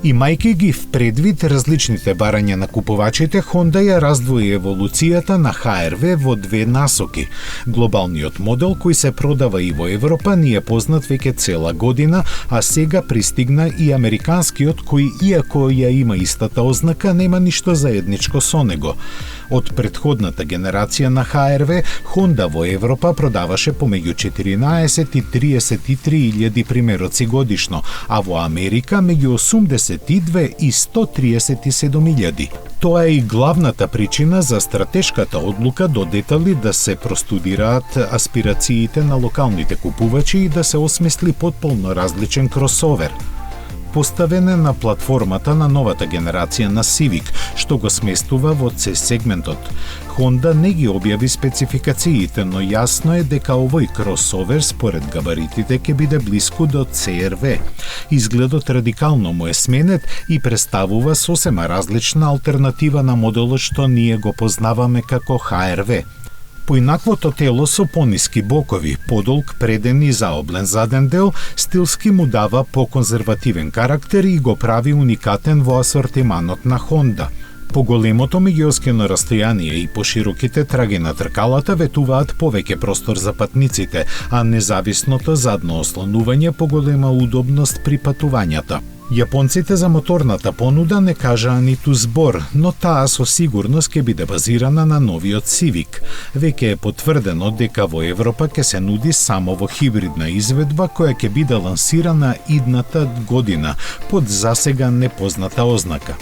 Имајќи ги впредвид различните барања на купувачите, Honda ја раздвои еволуцијата на HR-V во две насоки. Глобалниот модел кој се продава и во Европа ни е познат веќе цела година, а сега пристигна и американскиот кој, иако ја има истата ознака, нема ништо заедничко со него. Од претходната генерација на HR-V, Honda во Европа продаваше помеѓу 14 и 33.000 примероци годишно, а во Америка меѓу 82 и 137.000. Тоа е и главната причина за стратешката одлука до детали да се простудираат аспирациите на локалните купувачи и да се осмисли потполно различен кросовер. Поставен е на платформата на новата генерација на Civic, што го сместува во C-сегментот. Honda не ги објави спецификациите, но јасно е дека овој кросовер според габаритите ќе биде блиску до CR-V. Изгледот радикално му е сменет и представува сосема различна алтернатива на моделот што ние го познаваме како HR-V. Поинаквото тело со пониски бокови, подолг преден и заоблен заден дел, стилски му дава поконзервативен карактер и го прави уникатен во асортиманот на Honda. Поголемото меѓуоскено растојание и пошироките траги на тркалата ветуваат повеќе простор за патниците, а независното задно ослонување поголема удобност при патувањата. Јапонците за моторната понуда не кажаа ниту збор, но таа со сигурност ќе биде базирана на новиот Civic. Веќе е потврдено дека во Европа ќе се нуди само во хибридна изведба која ќе биде лансирана идната година под засега непозната ознака.